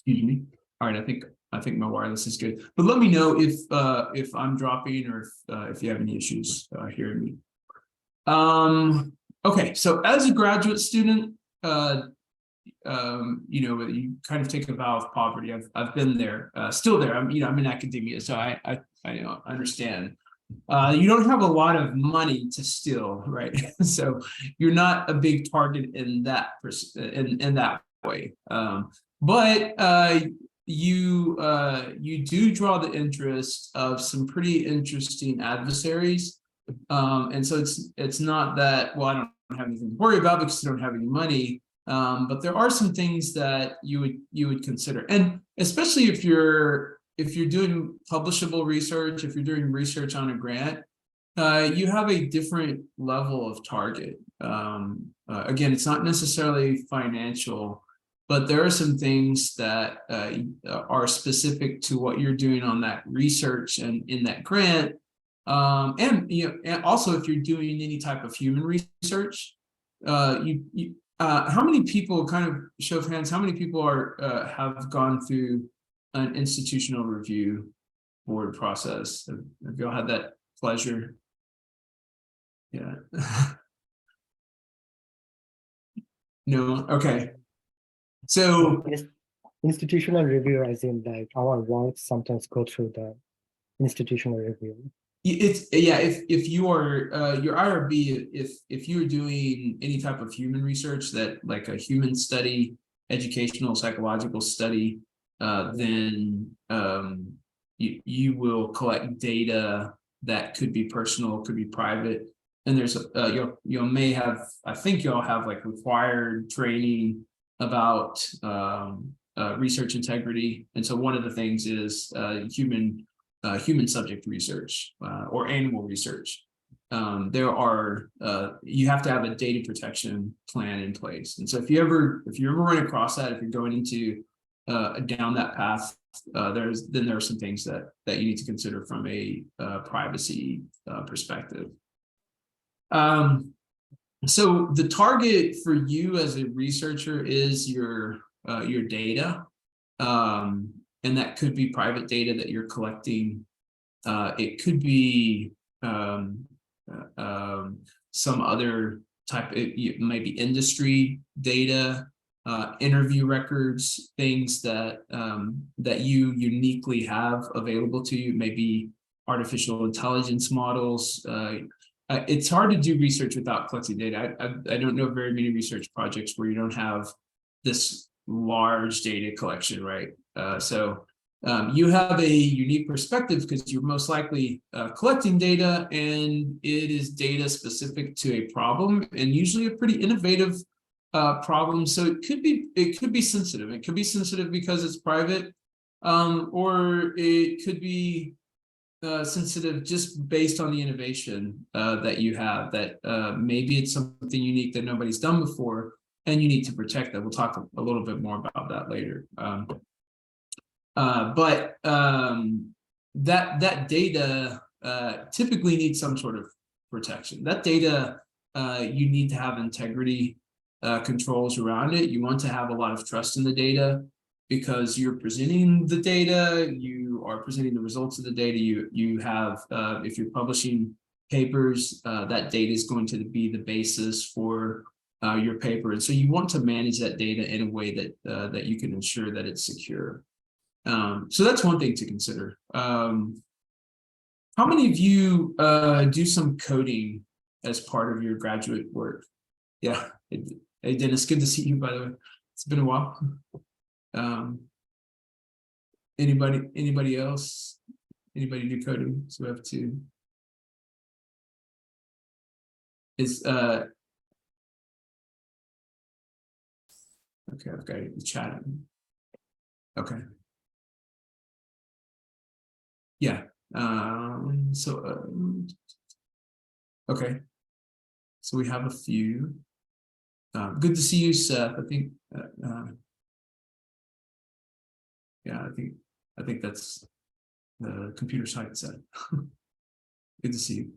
Excuse me. All right, I think my wireless is good, but let me know if I'm dropping or if you have any issues hearing me. Okay, so as a graduate student, you know, you kind of take a vow of poverty. I've been there, still there. I'm in academia, so I understand. You don't have a lot of money to steal, right? So you're not a big target in that in that way. But you do draw the interest of some pretty interesting adversaries. And so it's not that, well, I don't have anything to worry about because I don't have any money. But there are some things that you would consider, and especially if you're doing publishable research, if you're doing research on a grant, you have a different level of target. Again, it's not necessarily financial, but there are some things that are specific to what you're doing on that research and in that grant. And and also if you're doing any type of human research, how many people, kind of show of hands, how many people have gone through an institutional review board process? Have you all had that pleasure? Yeah. No. Okay. So institutional review, as in like our work sometimes go through the institutional review. It's if you are your IRB, if you're doing any type of human research, that like a human study, educational psychological study, then you will collect data that could be personal, could be private, and there's you may have, I think you'll have like required training about research integrity, and so one of the things is human subject research or animal research. There are you have to have a data protection plan in place, and so if you ever run across that, if you're going into down that path, there are some things that you need to consider from a privacy perspective. So the target for you as a researcher is your data. And that could be private data that you're collecting. It could be some other type, it might be industry data, interview records, things that that you uniquely have available to you, maybe artificial intelligence models. It's hard to do research without collecting data. I don't know very many research projects where you don't have this large data collection, right? So you have a unique perspective because you're most likely collecting data, and it is data specific to a problem, and usually a pretty innovative problem. So it could be sensitive. It could be sensitive because it's private, or it could be sensitive just based on the innovation that you have. That maybe it's something unique that nobody's done before, and you need to protect that. We'll talk a little bit more about that later. But that data typically needs some sort of protection. That data, you need to have integrity controls around it. You want to have a lot of trust in the data, because you're presenting the data, you are presenting the results of the data. You have, if you're publishing papers, that data is going to be the basis for your paper, and so you want to manage that data in a way that that you can ensure that it's secure. So that's one thing to consider. How many of you do some coding as part of your graduate work? Yeah. Hey, Dennis, good to see you, by the way. It's been a while. Anybody else? Anybody do coding? So we have to. Is okay, I've got the chat. Okay. Yeah. Okay. So we have a few. Good to see you, Seth. I think. Yeah, I think that's the computer science set. Good to see you.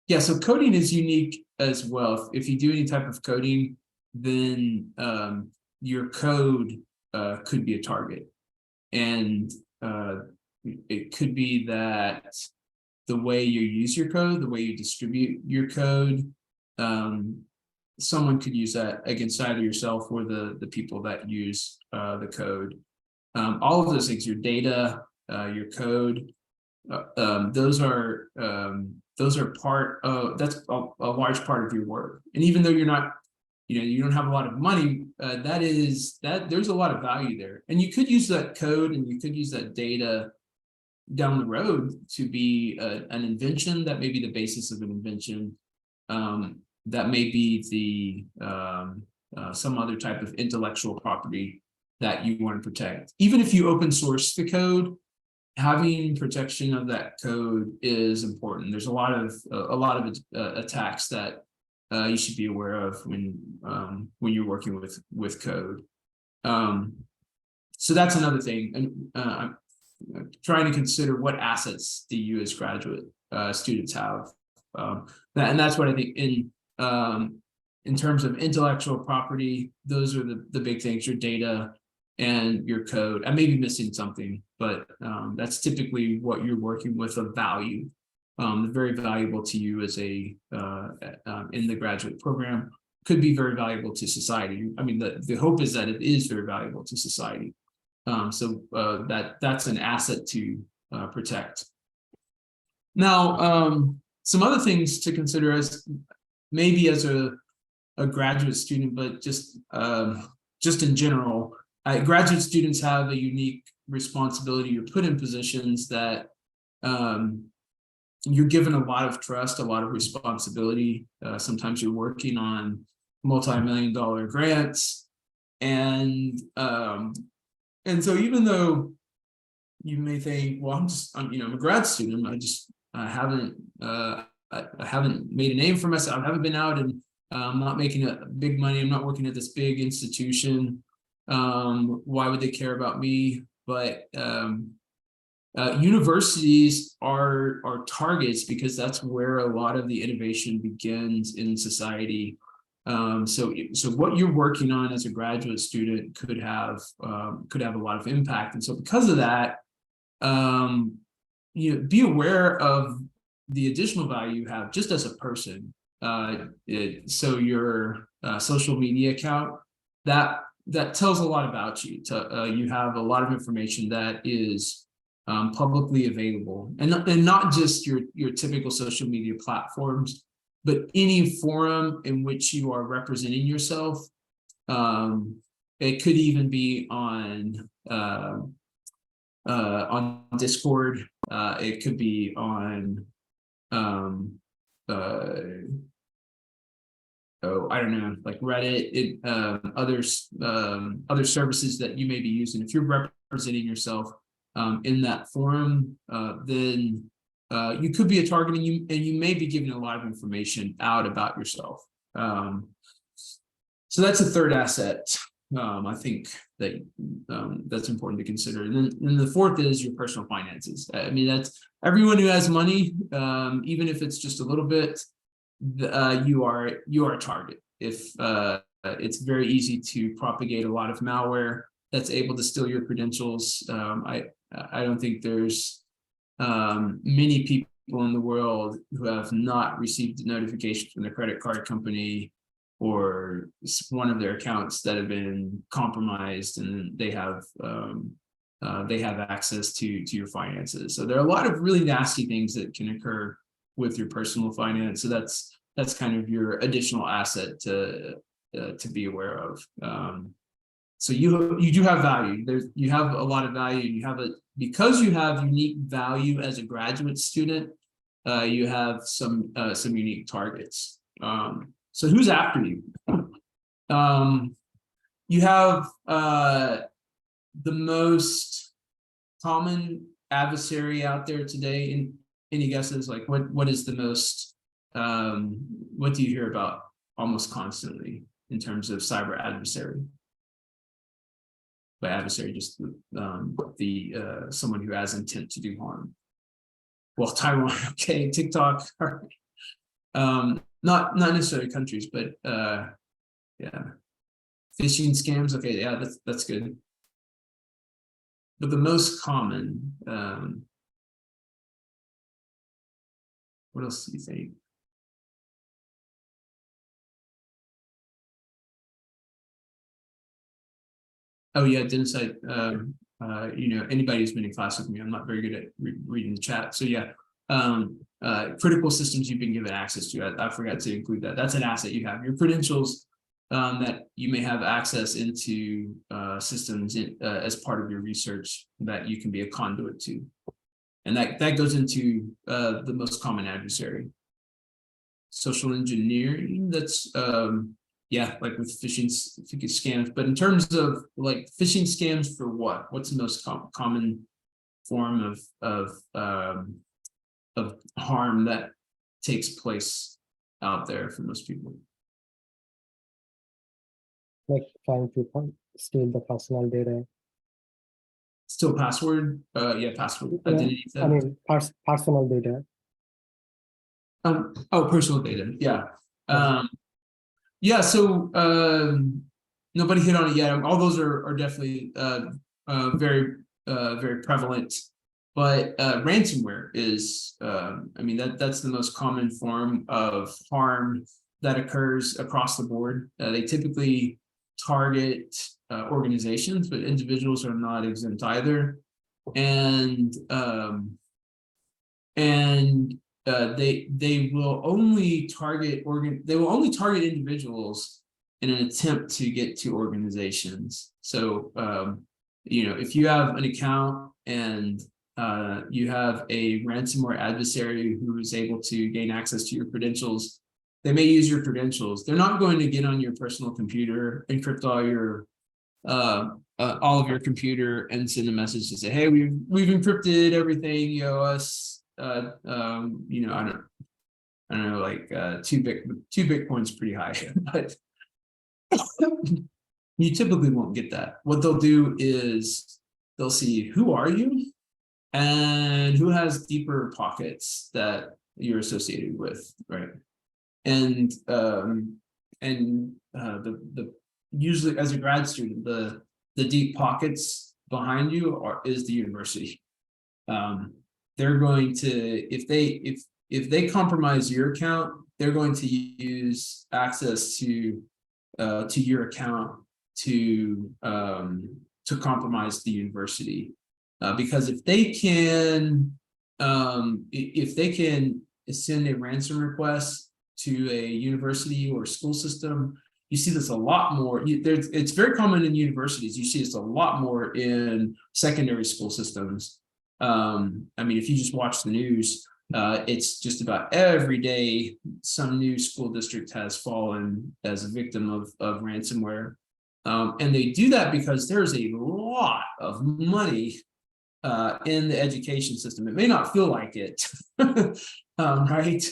Yeah, so coding is unique as well. If you do any type of coding, then your code could be a target. And it could be that the way you use your code, the way you distribute your code, someone could use that against either yourself or the people that use the code. All of those things, your data, your code, those are part of, that's a large part of your work. And even though you're not, you don't have a lot of money, there's a lot of value there. And you could use that code and you could use that data down the road to be an invention that may be the basis of an invention, that may be some other type of intellectual property that you want to protect. Even if you open source the code, having protection of that code is important. There's a lot of attacks that you should be aware of when you're working with code. So that's another thing. And I'm trying to consider what assets do you as graduate students have, and that's what I think in terms of intellectual property. Those are the big things: your data and your code. I may be missing something, but that's typically what you're working with of value, very valuable to you as a in the graduate program. Could be very valuable to society. I mean, the hope is that it is very valuable to society. So that's an asset to protect. Now, some other things to consider as maybe as a graduate student, but just in general, graduate students have a unique responsibility. You're put in positions that you're given a lot of trust, a lot of responsibility. Sometimes you're working on multi-million-dollar grants, and so even though you may think, well, I'm a grad student, I haven't made a name for myself. I haven't been out, and I'm not making a big money. I'm not working at this big institution. Why would they care about me? But universities are targets because that's where a lot of the innovation begins in society. So what you're working on as a graduate student could have a lot of impact. And so because of that, be aware of the additional value you have just as a person. So your social media account, that tells a lot about you. You have a lot of information that is publicly available, and not just your typical social media platforms, but any forum in which you are representing yourself. It could even be on Discord. It could be on I don't know, like Reddit, other services that you may be using. If you're representing yourself in that forum, then you could be a target, and you may be giving a lot of information out about yourself. So that's a third asset. I think that that's important to consider. And then the fourth is your personal finances. I mean, that's everyone who has money, even if it's just a little bit. You are a target. If it's very easy to propagate a lot of malware that's able to steal your credentials. I don't think there's many people in the world who have not received a notification from the credit card company or one of their accounts that have been compromised, and they have access to your finances. So there are a lot of really nasty things that can occur with your personal finance. So that's kind of your additional asset to be aware of. So you do have value. You have a lot of value. Because you have unique value as a graduate student. You have some unique targets. So who's after you? You have the most common adversary out there today. And any guesses? Like what is the most? What do you hear about almost constantly in terms of cyber adversary? By adversary, just someone who has intent to do harm. Well, Taiwan, okay, TikTok, not necessarily countries, but yeah. Phishing scams. Okay, yeah, that's good. But the most common, what else do you think? Oh yeah, Dennis, anybody who's been in class with me, I'm not very good at reading the chat. So yeah, critical systems you've been given access to. I forgot to include that. That's an asset you have. Your credentials that you may have access into systems as part of your research that you can be a conduit to. And that goes into the most common adversary. Social engineering, that's yeah, like with phishing scams. But in terms of like phishing scams for what? What's the most common form of harm that takes place out there for most people? Like trying to steal the personal data. Still password? Yeah, password identity theft. I mean, personal data. Oh, personal data. Yeah. Yeah. So nobody hit on it yet. All those are definitely very very prevalent. But ransomware is, I mean, that's the most common form of harm that occurs across the board. They typically target organizations, but individuals are not exempt either. And they will only target individuals in an attempt to get to organizations. So if you have an account and you have a ransomware adversary who is able to gain access to your credentials, they may use your credentials. They're not going to get on your personal computer, encrypt all of your computer and send a message to say, hey, we've encrypted everything, you owe us I don't know, like two Bitcoin's pretty high, but you typically won't get that. What they'll do is they'll see who are you and who has deeper pockets that you're associated with, right? And the usually as a grad student, the deep pockets behind you is the university. They're going to, if they compromise your account, they're going to use access to your account to compromise the university, because if they can send a ransom request to a university or school system, you see this a lot more. It's very common in universities. You see this a lot more in secondary school systems. I mean, if you just watch the news, it's just about every day some new school district has fallen as a victim of ransomware. And they do that because there's a lot of money in the education system. It may not feel like it, right?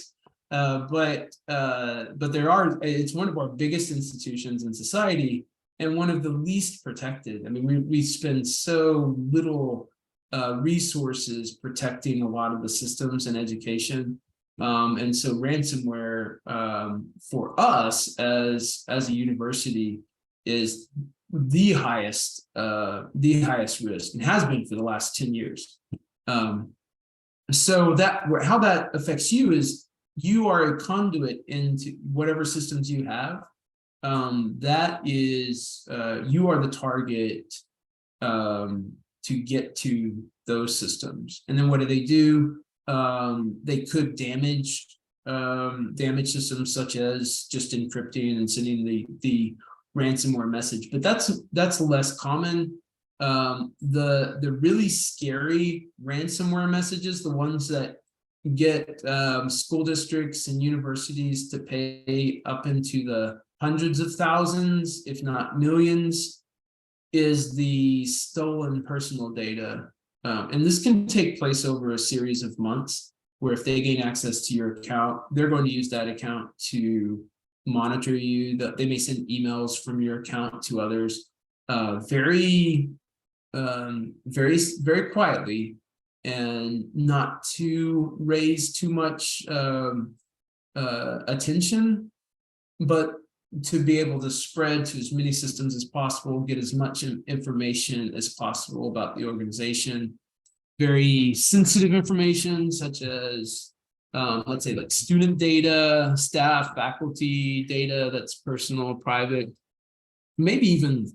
But it's one of our biggest institutions in society and one of the least protected. I mean, we spend so little resources protecting a lot of the systems in education. And so ransomware for us as a university is the highest risk and has been for the last 10 years. So how that affects you is you are a conduit into whatever systems you have. That is, you are the target to get to those systems. And then what do? They could damage systems such as just encrypting and sending the ransomware message, but that's less common. The really scary ransomware messages, the ones that get school districts and universities to pay up into the hundreds of thousands, if not millions, is the stolen personal data. And this can take place over a series of months, where if they gain access to your account, they're going to use that account to monitor you. They may send emails from your account to others very quietly, and not to raise too much attention. But to be able to spread to as many systems as possible, get as much information as possible about the organization. Very sensitive information, such as, let's say, like student data, staff, faculty data that's personal, private, maybe even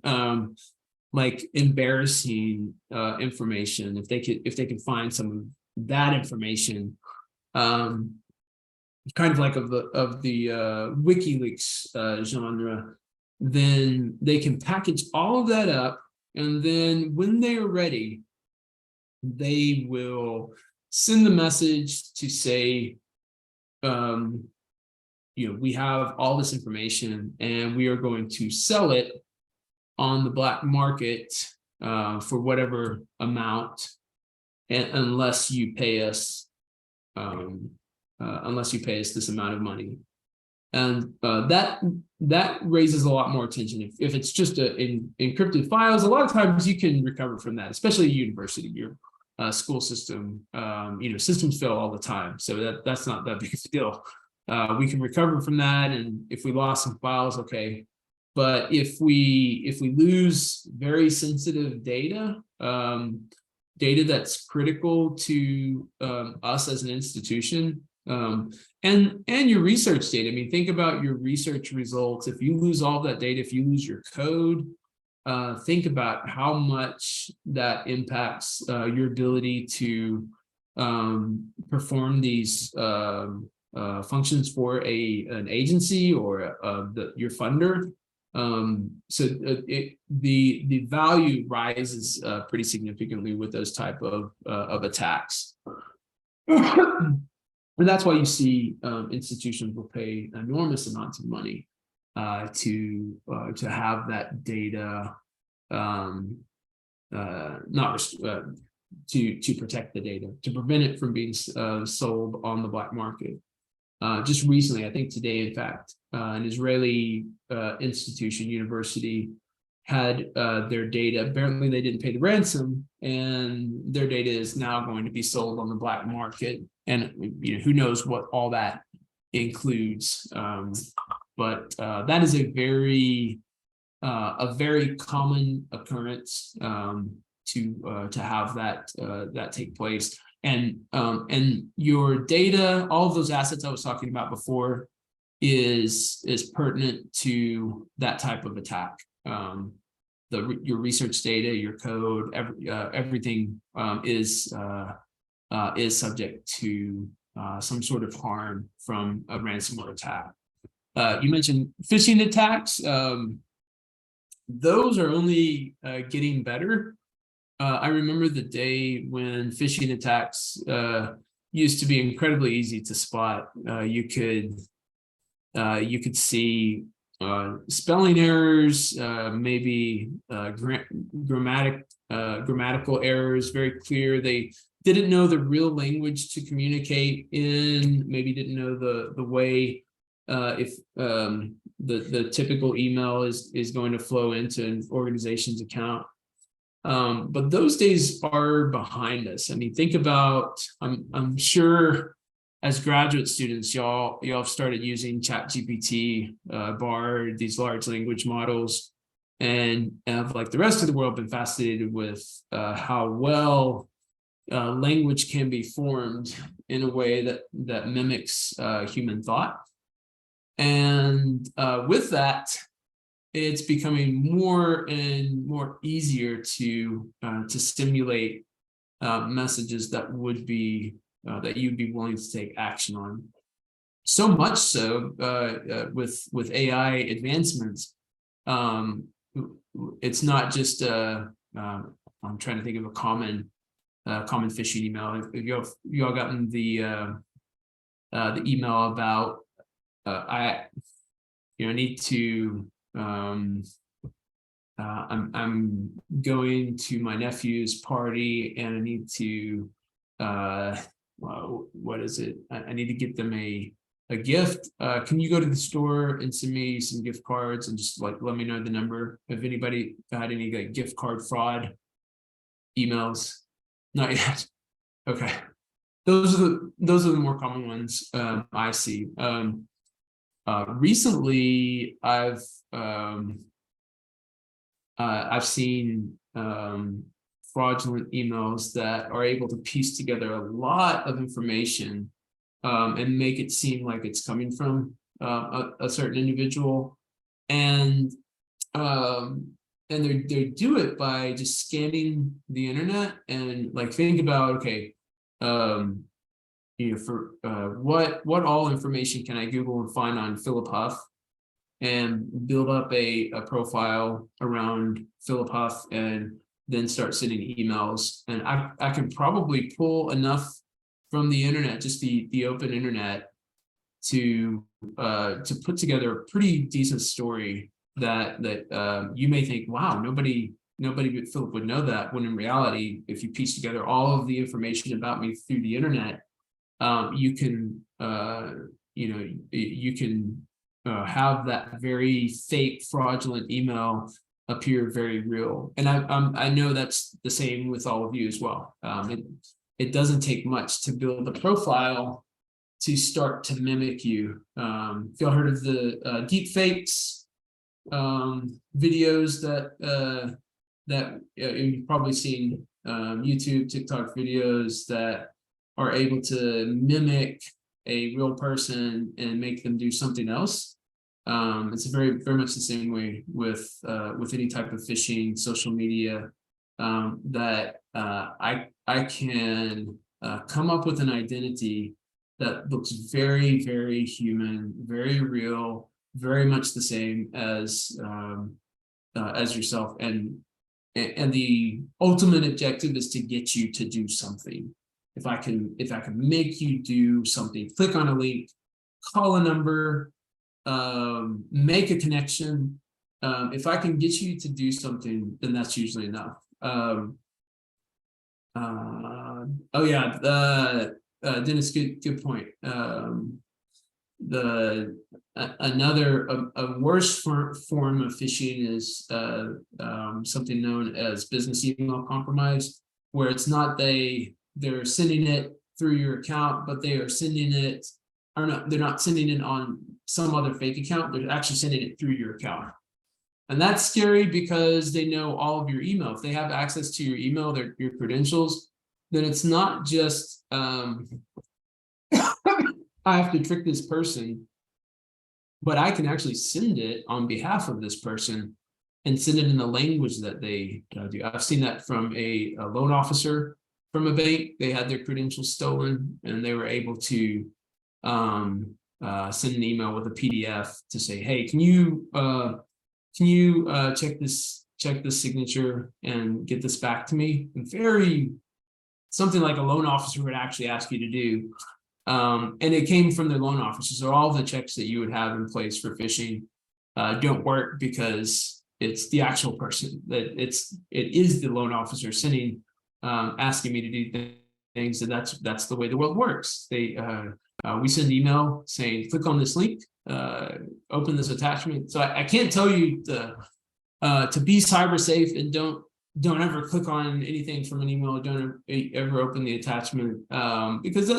like embarrassing information. If they can find some of that information, kind of like of the WikiLeaks genre, then they can package all of that up, and then when they are ready, they will send the message to say, we have all this information and we are going to sell it on the black market for whatever amount, and unless you pay us this amount of money. And that raises a lot more attention. If it's just encrypted files, a lot of times you can recover from that, especially a university, your school system. Systems fail all the time, so that's not that big of a deal. We can recover from that, and if we lost some files, okay. But if we lose very sensitive data, data that's critical to us as an institution, and your research data. I mean, think about your research results. If you lose all that data, if you lose your code, think about how much that impacts your ability to perform these functions for an agency or your funder. So the value rises pretty significantly with those type of attacks. And that's why you see institutions will pay enormous amounts of money to have that data, to protect the data, to prevent it from being sold on the black market. Just recently, I think today, in fact, an Israeli institution, university, had their data. Apparently, they didn't pay the ransom, and their data is now going to be sold on the black market. And who knows what all that includes. But that is a very common occurrence to have that take place. And your data, all of those assets I was talking about before, is pertinent to that type of attack. Your research data, your code, everything is subject to some sort of harm from a ransomware attack. You mentioned phishing attacks. Those are only getting better. I remember the day when phishing attacks used to be incredibly easy to spot. You could see spelling errors, maybe grammatical errors, very clear. They didn't know the real language to communicate in, maybe didn't know the way if the typical email is going to flow into an organization's account. But those days are behind us. I mean, think about, I'm sure as graduate students, y'all have started using ChatGPT, Bard, these large language models, and have, like the rest of the world, been fascinated with how well language can be formed in a way that mimics human thought. And with that, it's becoming more and more easier to simulate messages that would be that you'd be willing to take action on. So much so with AI advancements, it's not just I'm trying to think of a common phishing email. If you all gotten the email about I need to I'm going to my nephew's party and I need to what is it? I need to get them a gift. Can you go to the store and send me some gift cards and just let me know the number? If anybody had any gift card fraud emails? Not yet. Okay. Those are the more common ones I see. Recently, I've seen fraudulent emails that are able to piece together a lot of information and make it seem like it's coming from a certain individual, and they do it by just scanning the internet. And like, think about, okay, for what all information can I Google and find on Philip Huff, and build up a profile around Philip Huff, and then start sending emails. And I can probably pull enough from the internet, just the open internet, to put together a pretty decent story that you may think, wow, nobody but Philip would know that, when in reality, if you piece together all of the information about me through the internet, you can have that very fake, fraudulent email appear very real. And I know that's the same with all of you as well. It doesn't take much to build a profile to start to mimic you. If y'all heard of the deep fakes videos that you've probably seen, YouTube, TikTok videos that are able to mimic a real person and make them do something else. It's very much the same way with any type of phishing, social media, that I can come up with an identity that looks very human, very real, very much the same as yourself, and the ultimate objective is to get you to do something. If I can make you do something, click on a link, call a number, make a connection. If I can get you to do something, then that's usually enough. Oh yeah, Dennis, good point. Another worse form of phishing is something known as business email compromise, where it's not they're sending it through your account, but they are sending it, or no, they're not sending it on some other fake account. They're actually sending it through your account. And that's scary because they know all of your email. If they have access to your email, your credentials, then it's not just I have to trick this person, but I can actually send it on behalf of this person and send it in the language that they do. I've seen that from a loan officer from a bank. They had their credentials stolen, and they were able to send an email with a PDF to say, hey, can you check this signature and get this back to me? And something like a loan officer would actually ask you to do. And it came from the loan officer. So all the checks that you would have in place for phishing don't work, because it's the actual person that it is the loan officer sending, asking me to do things. And that's the way the world works. We send an email saying, click on this link, open this attachment. So I can't tell you to be cyber safe and don't ever click on anything from an email. Don't ever open the attachment, because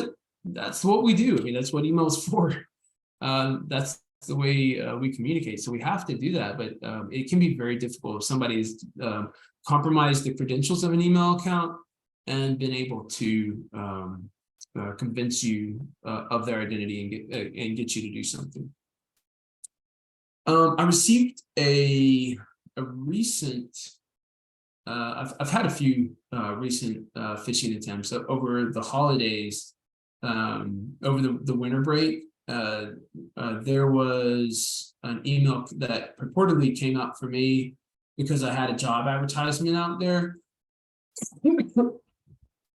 that's what we do. I mean, that's what email is for. That's the way we communicate. So we have to do that, but it can be very difficult if somebody's compromised the credentials of an email account and been able to convince you of their identity and get you to do something. I received a recent. I've had a few recent phishing attempts over the holidays. Over the winter break, there was an email that purportedly came out for me because I had a job advertisement out there.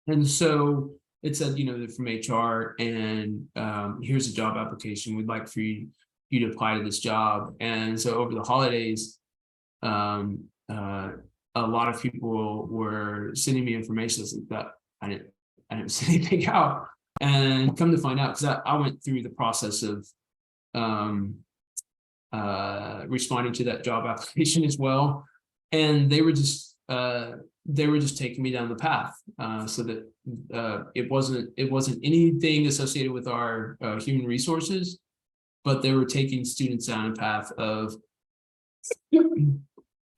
And so it said, they're from HR, and here's a job application. We'd like for you to apply to this job. And so over the holidays, a lot of people were sending me information that I didn't send anything out. And come to find out, because I went through the process of responding to that job application as well, and they were just taking me down the path, so that it wasn't anything associated with our human resources. but they were taking students down a path of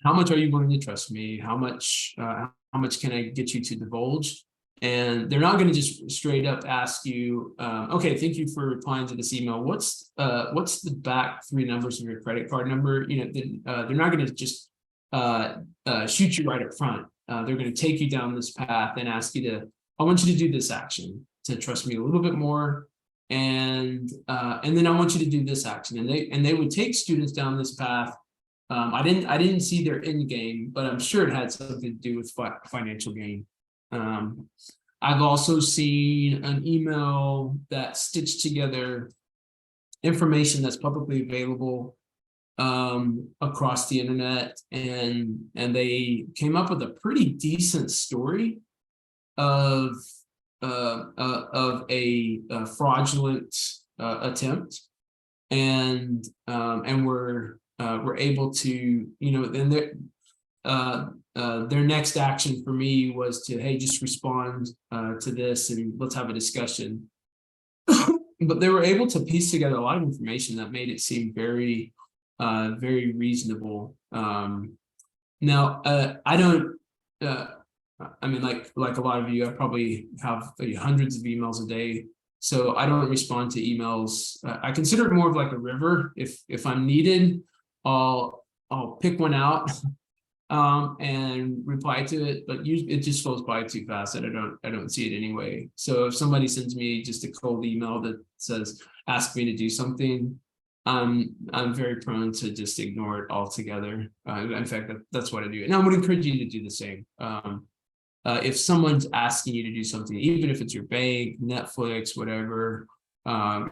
how much are you willing to trust me? How much can I get you to divulge? And they're not going to just straight up ask you, okay, thank you for replying to this email. What's the back 3 numbers of your credit card number? They're not going to just shoot you right up front. They're going to take you down this path and ask you to, I want you to do this action to trust me a little bit more. And then I want you to do this action. And they would take students down this path. I didn't see their end game, but I'm sure it had something to do with financial gain. I've also seen an email that stitched together information that's publicly available across the internet, and they came up with a pretty decent story of a fraudulent attempt, and we're able to, then their next action for me was to, hey, just respond to this and let's have a discussion. But they were able to piece together a lot of information that made it seem very very reasonable. Now I don't I mean, like a lot of you, I probably have hundreds of emails a day, so I don't respond to emails. I consider it more of like a river. If I'm needed, I'll pick one out and reply to it, but it just flows by too fast and I don't see it anyway. So if somebody sends me just a cold email that says ask me to do something, I'm very prone to just ignore it altogether. In fact, that's what I do, and I would encourage you to do the same. If someone's asking you to do something, even if it's your bank, Netflix, whatever,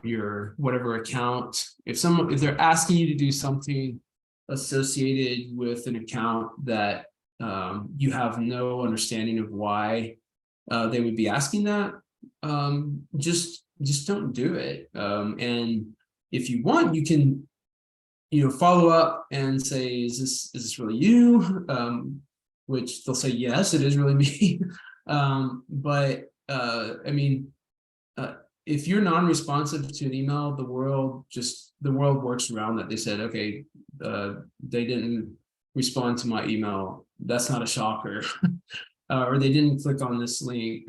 your whatever account, if they're asking you to do something associated with an account that you have no understanding of why they would be asking that, just don't do it. And if you want, you can follow up and say, is this really you? Which they'll say, yes, it is really me. But I mean, if you're non-responsive to an email, the world works around that. They said, okay, they didn't respond to my email. That's not a shocker. Or they didn't click on this link.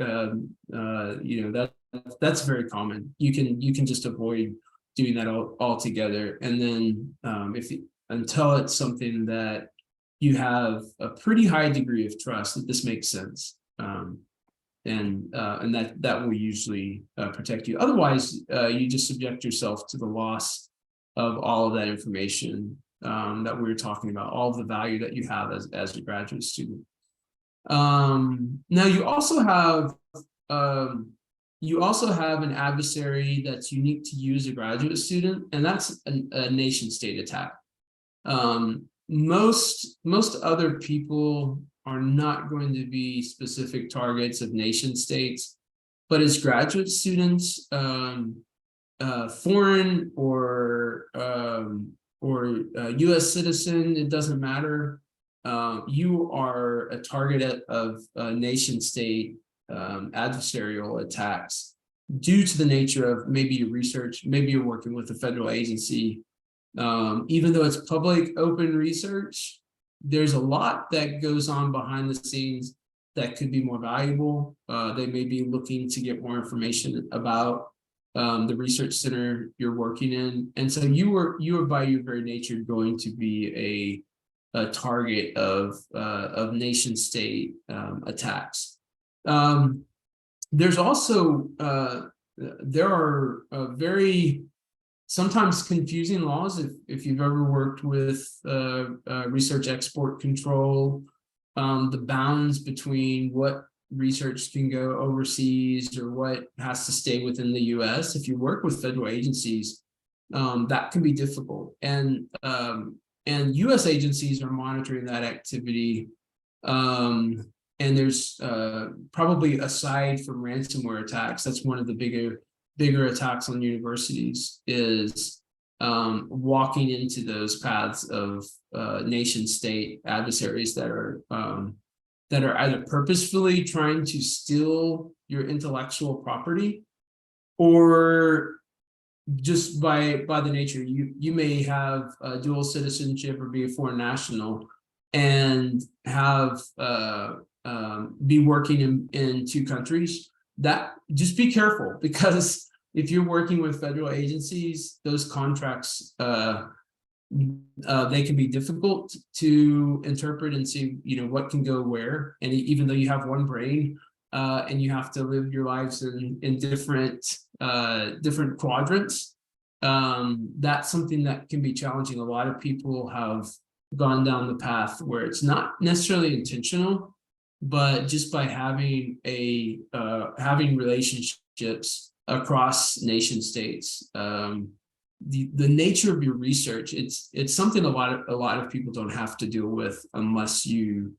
That's very common. You can just avoid doing that altogether. And then until it's something that you have a pretty high degree of trust that this makes sense, and that will usually protect you. Otherwise, you just subject yourself to the loss of all of that information that we were talking about, all of the value that you have as a graduate student. Now you also have an adversary that's unique to you as a graduate student, and that's a nation state attack. Most other people are not going to be specific targets of nation states, but as graduate students, foreign or U.S. citizen, it doesn't matter. You are a target of nation state adversarial attacks due to the nature of maybe your research, maybe you're working with a federal agency. Even though it's public, open research, there's a lot that goes on behind the scenes that could be more valuable. They may be looking to get more information about the research center you're working in, and so you are by your very nature going to be a target of nation state attacks. There's also there are very sometimes confusing laws. If you've ever worked with research export control, the bounds between what research can go overseas or what has to stay within the US. If you work with federal agencies, that can be difficult. And US agencies are monitoring that activity. And there's probably, aside from ransomware attacks, that's one of the bigger attacks on universities, is walking into those paths of nation state adversaries that are either purposefully trying to steal your intellectual property, or just by the nature, you may have dual citizenship or be a foreign national and have be working in two countries. That just be careful, because if you're working with federal agencies, those contracts they can be difficult to interpret and see, what can go where. And even though you have one brain, and you have to live your lives in different quadrants, that's something that can be challenging. A lot of people have gone down the path where it's not necessarily intentional, but just by having having relationships across nation states, the nature of your research, it's something a lot of people don't have to deal with unless you're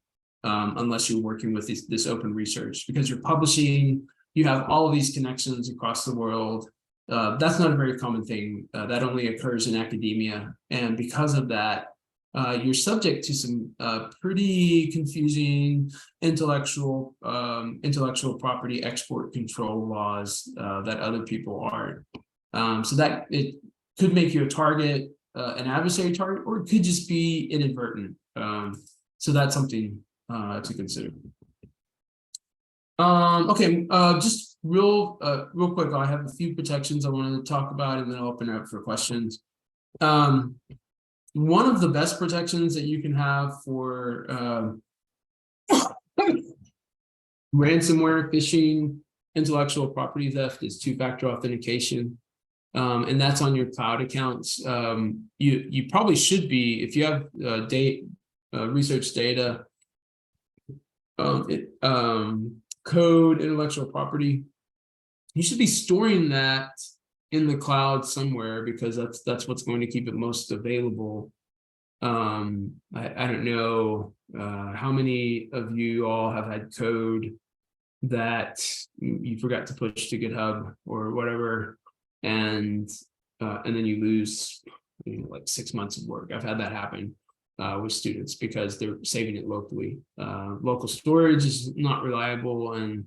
working with this open research, because you're publishing, you have all of these connections across the world. That's not a very common thing. That only occurs in academia, and because of that, you're subject to some pretty confusing intellectual property export control laws that other people aren't. So that it could make you a target, an adversary target, or it could just be inadvertent. So that's something to consider. Okay, just real quick, I have a few protections I wanted to talk about, and then I'll open it up for questions. One of the best protections that you can have for ransomware, phishing, intellectual property theft is two-factor authentication. And that's on your cloud accounts. You probably should be, if you have research data, code, intellectual property, you should be storing that in the cloud somewhere, because that's what's going to keep it most available. I don't know how many of you all have had code that you forgot to push to GitHub or whatever, and then you lose like 6 months of work. I've had that happen with students because they're saving it locally. Local storage is not reliable, and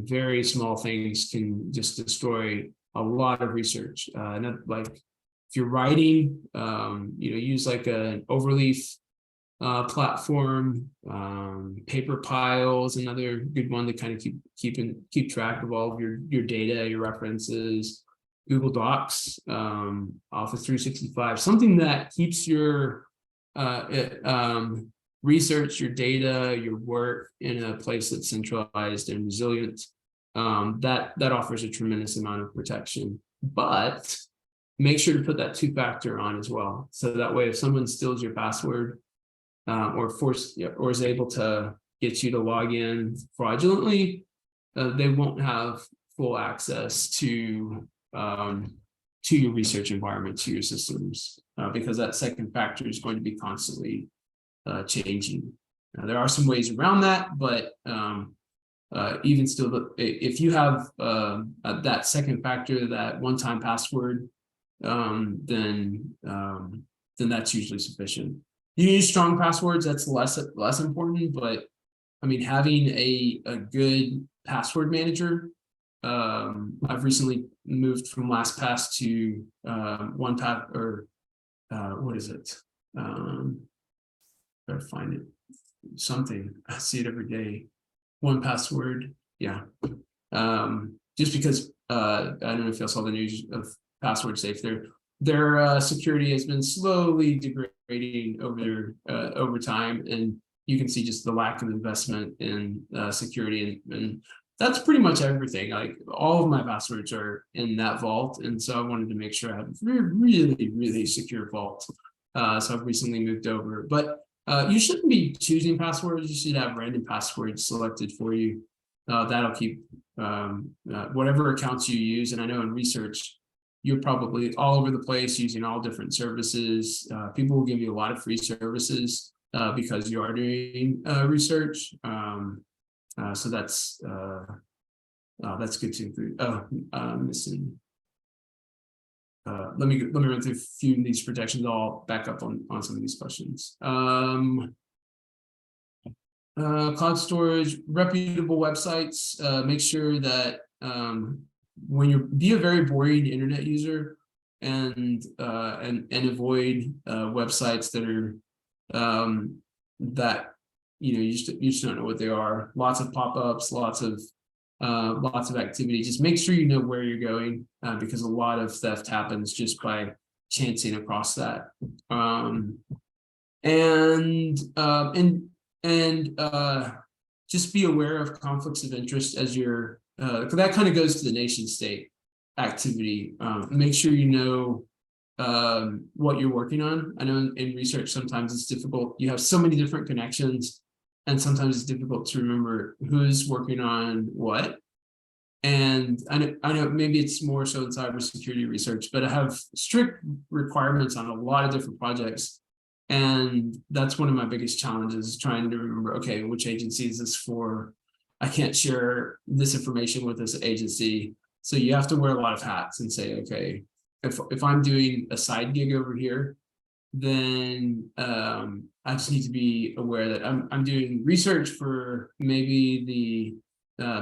very small things can just destroy a lot of research. Like if you're writing, use like an overleaf platform. Paper piles, another good one to kind of keep track of all of your data, your references. Google Docs, Office 365, something that keeps your research, your data, your work in a place that's centralized and resilient. That offers a tremendous amount of protection, but make sure to put that two-factor on as well. So that way, if someone steals your password or is able to get you to log in fraudulently, they won't have full access to your research environment, to your systems, because that second factor is going to be constantly changing. Now, there are some ways around that, but even still, if you have that second factor, that one-time password, then that's usually sufficient. You use strong passwords, that's less important, but I mean, having a good password manager. I've recently moved from LastPass to OnePass, or what is it? Gotta find it. Something, I see it every day. 1Password, yeah. Just because I don't know if you saw the news of Password Safe. Their security has been slowly degrading over time, and you can see just the lack of investment in security, and that's pretty much everything. Like all of my passwords are in that vault, and so I wanted to make sure I have a really secure vault. So I've recently moved over, but you shouldn't be choosing passwords. You should have random passwords selected for you. That'll keep whatever accounts you use. And I know in research, you're probably all over the place using all different services. People will give you a lot of free services because you are doing research. So that's good to include. I'm missing. Let me run through a few of these protections. I'll back up on some of these questions. Cloud storage, reputable websites. Make sure that be a very boring internet user and avoid websites that are that you just don't know what they are. Lots of pop-ups, lots of activity. Just make sure you know where you're going, because a lot of theft happens just by chancing across that. Just be aware of conflicts of interest as you're that kind of goes to the nation state activity. Make sure you know what you're working on. I know in research sometimes it's difficult. You have so many different connections, and sometimes it's difficult to remember who's working on what. And I know maybe it's more so in cybersecurity research, but I have strict requirements on a lot of different projects. And that's one of my biggest challenges, is trying to remember, okay, which agency is this for? I can't share this information with this agency. So you have to wear a lot of hats and say, okay, if I'm doing a side gig over here, then I just need to be aware that I'm doing research for maybe the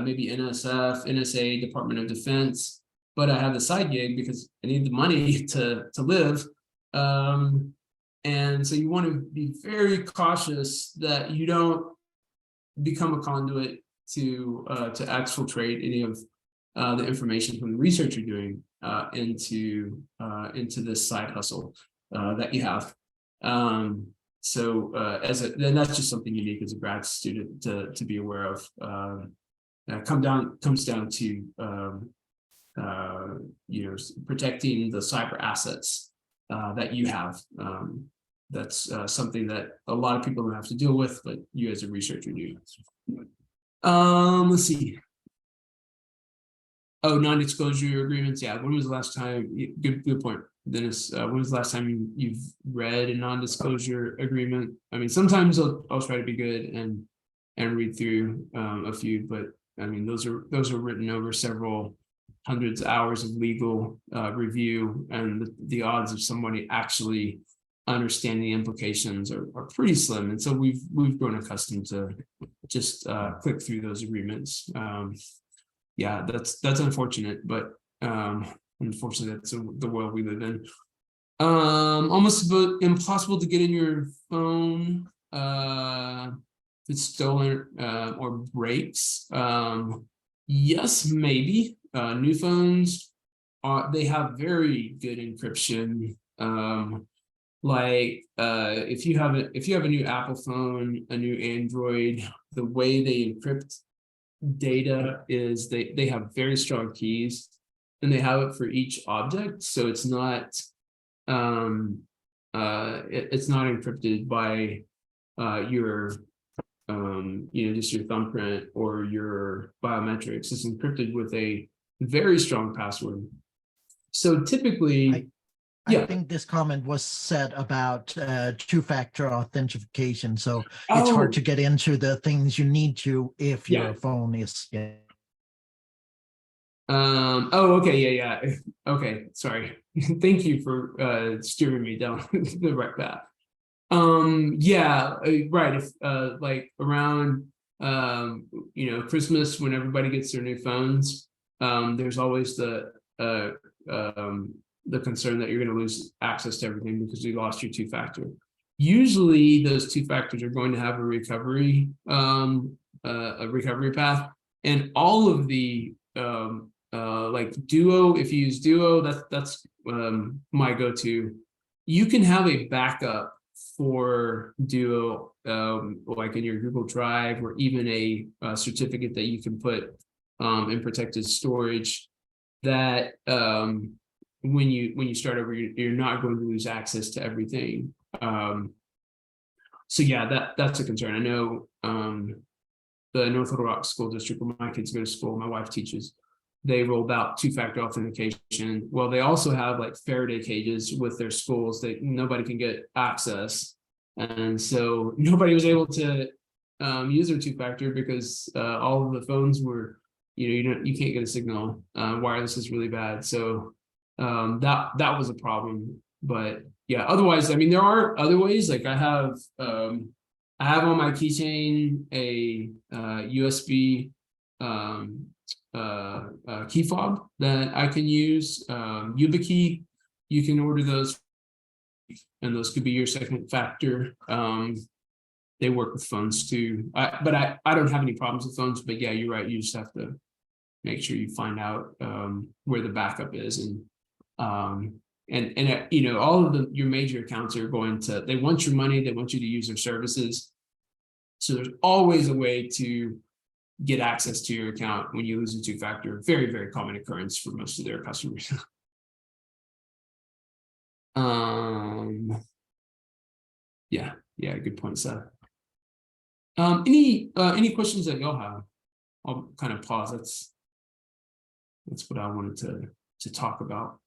maybe NSF, NSA, Department of Defense, but I have the side gig because I need the money to live. And so you want to be very cautious that you don't become a conduit to exfiltrate any of the information from the research you're doing into this side hustle that you have. Then that's just something unique as a grad student to be aware of. Comes down to protecting the cyber assets that you have. That's something that a lot of people don't have to deal with, but you as a researcher do. Let's see. Oh, non-disclosure agreements. Yeah, when was the last time? Good point, Dennis. When was the last time you've read a non-disclosure agreement? I mean, sometimes I'll try to be good and read through a few, but I mean, those are written over several hundreds of hours of legal review, and the odds of somebody actually understanding the implications are pretty slim. And so we've grown accustomed to just click through those agreements. Yeah, that's unfortunate, but unfortunately that's the world we live in. Almost impossible to get in your phone if it's stolen or breaks. Yes, maybe. New phones they have very good encryption. If you have a new Apple phone, a new Android, the way they encrypt data is they have very strong keys, and they have it for each object, so it's not it's not encrypted by your just your thumbprint or your biometrics. It's encrypted with a very strong password. So typically I think this comment was said about two-factor authentication. So it's hard to get into the things you need to if your phone is. Okay. Yeah. Okay. Sorry. Thank you for steering me down the right path. Right. If like around Christmas, when everybody gets their new phones, there's always the concern that you're going to lose access to everything because you lost your two-factor. Usually those two factors are going to have a recovery path, and all of the like Duo, if you use Duo, that's my go-to. You can have a backup for Duo, like in your Google Drive, or even a certificate that you can put in protected storage that when you start over, you're not going to lose access to everything. So yeah, that's a concern. I know the North Little Rock School District, where my kids go to school, my wife teaches, they rolled out two-factor authentication. Well, they also have like Faraday cages with their schools that nobody can get access, and so nobody was able to use their two-factor because all of the phones were, you can't get a signal. Wireless is really bad, so that was a problem. But yeah, otherwise, I mean, there are other ways. Like I have on my keychain a USB key fob that I can use. YubiKey, you can order those, and those could be your second factor. They work with phones too. But I don't have any problems with phones, but yeah, you're right. You just have to make sure you find out where the backup is. And you know, all of your major accounts are going to, they want your money, they want you to use their services. So there's always a way to get access to your account when you lose a two-factor. Very, very common occurrence for most of their customers. Yeah, good point, Seth. Any questions that y'all have? I'll kind of pause. That's what I wanted to talk about.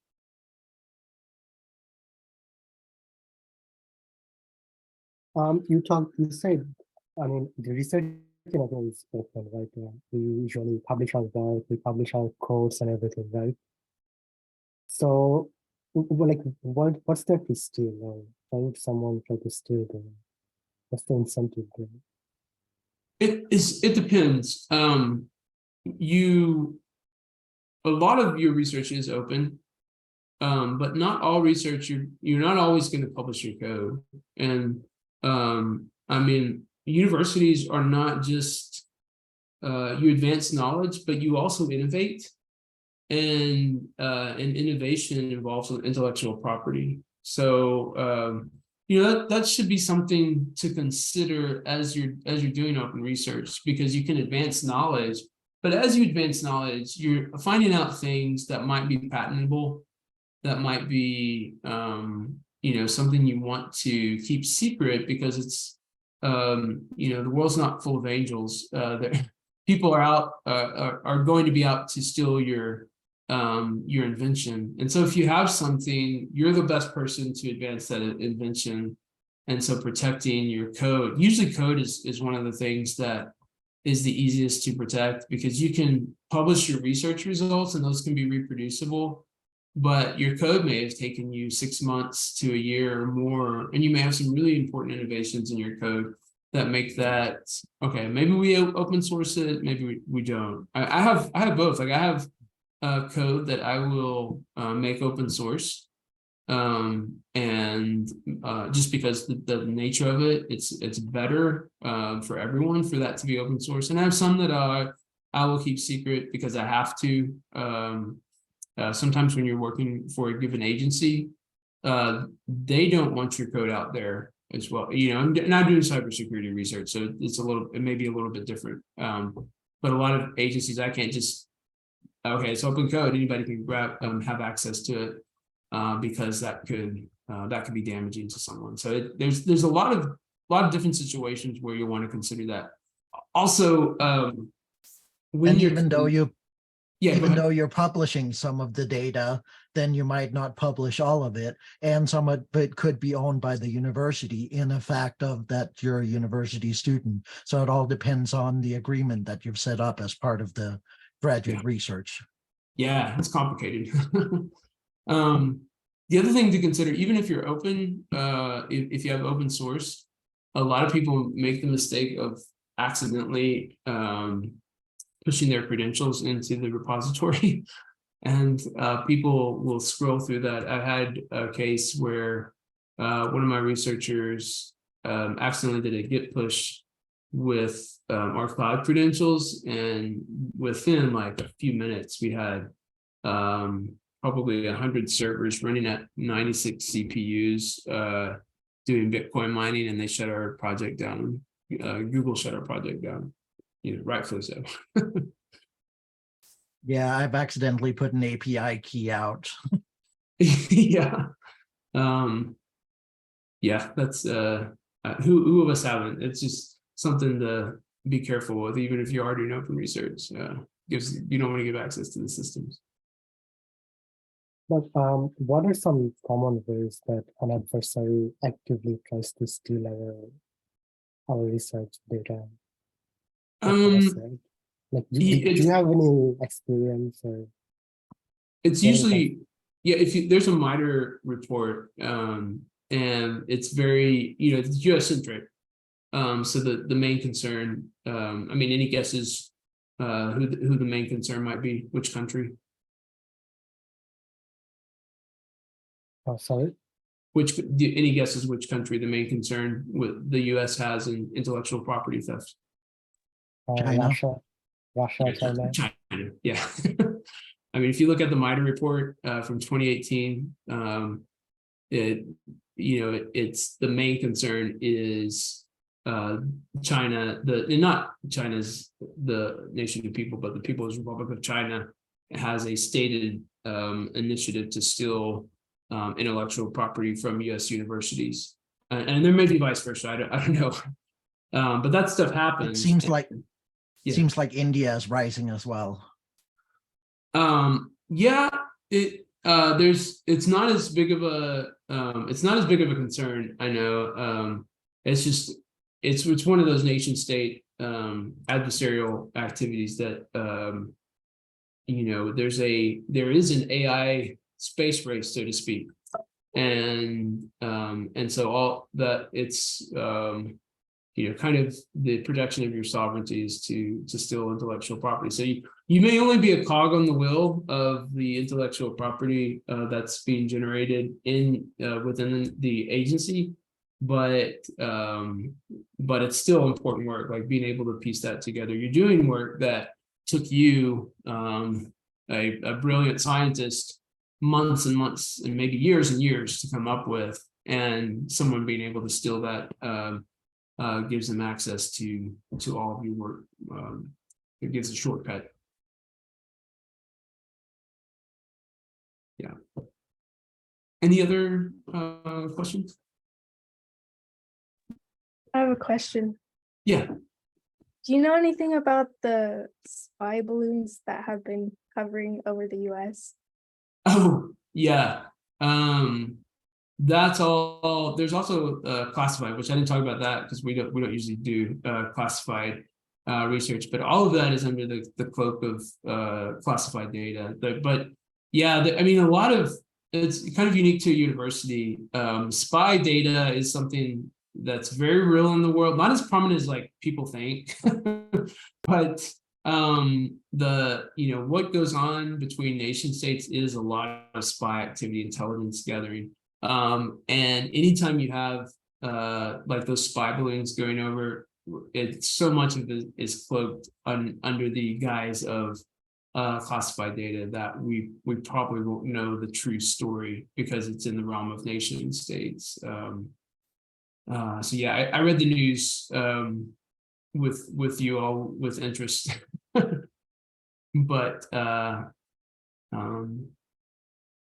You said, I mean, the research is open, right? We usually publish our work, we publish our codes and everything, right? So, like, what's there to steal? Why would someone try to steal them? What's the incentive there? It depends. A lot of your research is open, but not all research. You're not always going to publish your code. And I mean, universities are not just you advance knowledge, but you also innovate. And innovation involves intellectual property. So you know, that should be something to consider as you're doing open research, because you can advance knowledge. But as you advance knowledge, you're finding out things that might be patentable, that might be you know, something you want to keep secret, because it's you know, the world's not full of angels. People are out are going to be out to steal your invention. And so if you have something, you're the best person to advance that invention. And so protecting your code, usually code is one of the things that is the easiest to protect, because you can publish your research results and those can be reproducible, but your code may have taken you 6 months to a year or more, and you may have some really important innovations in your code that make that, okay, maybe we open source it, maybe we don't. I have both. Like, I have code that I will make open source, and just because the nature of it, it's better for everyone for that to be open source. And I have some that I will keep secret because I have to. Sometimes when you're working for a given agency, they don't want your code out there as well. You know, I'm not doing cybersecurity research, so it may be a little bit different. But a lot of agencies, I can't just, okay, it's open code, anybody can grab have access to it, because that could be damaging to someone. So there's a lot of different situations where you want to consider that. Also, when And you're, even though you yeah, even though you're publishing some of the data, then you might not publish all of it, and some of it could be owned by the university in the fact of that you're a university student. So it all depends on the agreement that you've set up as part of the graduate research. Yeah, it's complicated. The other thing to consider, even if you're open, if you have open source, a lot of people make the mistake of accidentally pushing their credentials into the repository, and people will scroll through that. I had a case where one of my researchers accidentally did a Git push with our cloud credentials, and within like a few minutes, we had probably 100 servers running at 96 CPUs doing Bitcoin mining, and they shut our project down. Google shut our project down. You know, rightfully so. Yeah, I've accidentally put an API key out. Yeah. Yeah, that's who of us haven't? It's just something to be careful with, even if you are doing open research. You don't want to give access to the systems. But what are some common ways that an adversary actively tries to steal our research data? Like, do you have any experience or? It's usually, yeah, there's a MITRE report, and it's very, you know, it's US centric. So the main concern, I mean, any guesses who the main concern might be, which country? Sorry. Any guesses which country the main concern with the US has in intellectual property theft? China. Russia, China. China, yeah. I mean, if you look at the MITRE report from 2018, it's the main concern is China, not China's the nation of people, but the People's Republic of China has a stated initiative to steal intellectual property from U.S. universities, and there may be vice versa. I don't know, but that stuff happens. It seems like Yeah. seems like India is rising as well. Yeah, it's not as big of a concern. I know. It's one of those nation state adversarial activities that there is an AI space race, so to speak, and so all that it's kind of the protection of your sovereignty is to steal intellectual property. So you may only be a cog on the wheel of the intellectual property that's being generated within the agency, but it's still important work, like being able to piece that together. You're doing work that took you, a brilliant scientist, months and months and maybe years and years to come up with, and someone being able to steal that gives them access to all of your work. It gives a shortcut. Yeah. Any other questions? I have a question. Yeah. Do you know anything about the spy balloons that have been hovering over the US? Oh, yeah. That's all. There's also classified, which I didn't talk about that because we don't usually do classified research, but all of that is under the cloak of classified data. But yeah, I mean, a lot of it's kind of unique to a university. Spy data is something that's very real in the world, not as prominent as like people think, but what goes on between nation states is a lot of spy activity, intelligence gathering. And anytime you have like those spy balloons going over, so much of it is cloaked under the guise of classified data that we probably won't know the true story because it's in the realm of nation states. So yeah, I read the news with you all with interest, but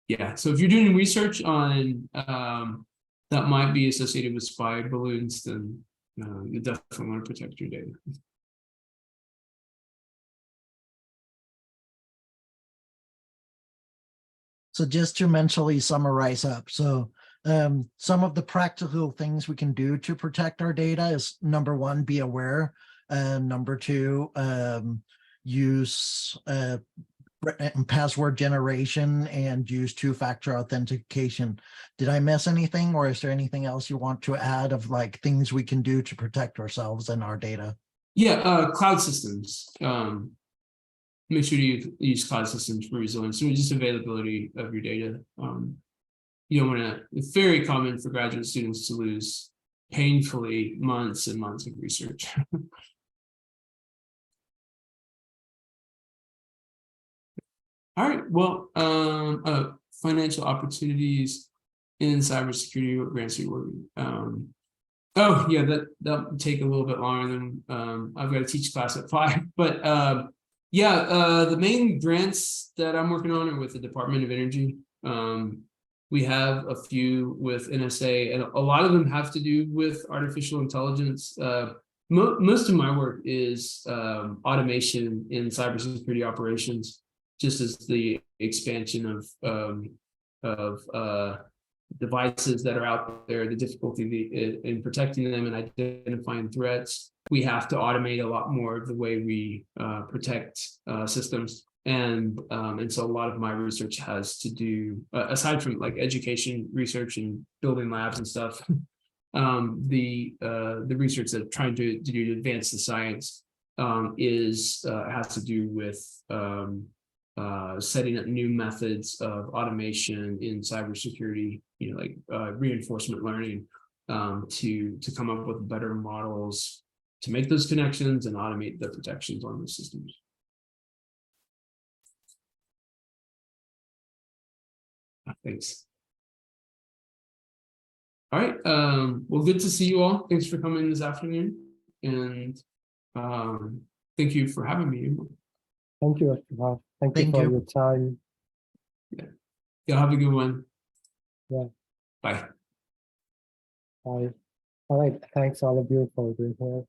yeah. So if you're doing research on that might be associated with spy balloons, then you definitely want to protect your data. So just to mentally summarize up, so some of the practical things we can do to protect our data is number one, be aware. Number two, use password generation and use two-factor authentication. Did I miss anything, or is there anything else you want to add of like things we can do to protect ourselves and our data? Yeah, cloud systems. Make sure you use cloud systems for resilience. So just availability of your data. You don't want to. It's very common for graduate students to lose painfully months and months of research. All right. Well, financial opportunities in cybersecurity. What grants are you working? Oh yeah, that'll take a little bit longer than I've got to teach class at 5. But yeah, the main grants that I'm working on are with the Department of Energy. We have a few with NSA, and a lot of them have to do with artificial intelligence. Most of my work is automation in cybersecurity operations, just as the expansion of devices that are out there, the difficulty in protecting them and identifying threats. We have to automate a lot more of the way we protect systems. And so a lot of my research has to do, aside from like education research and building labs and stuff, the research that I'm trying to do to advance the science has to do with setting up new methods of automation in cybersecurity, like reinforcement learning, to come up with better models to make those connections and automate the protections on the systems. Thanks. All right. Well, good to see you all. Thanks for coming this afternoon, and thank you for having me. Thank you, Dr. Huff. Thank you Thank for you. your time. Y'all have a good one. Yeah. Bye. Bye. All right. Thanks all of you for being here.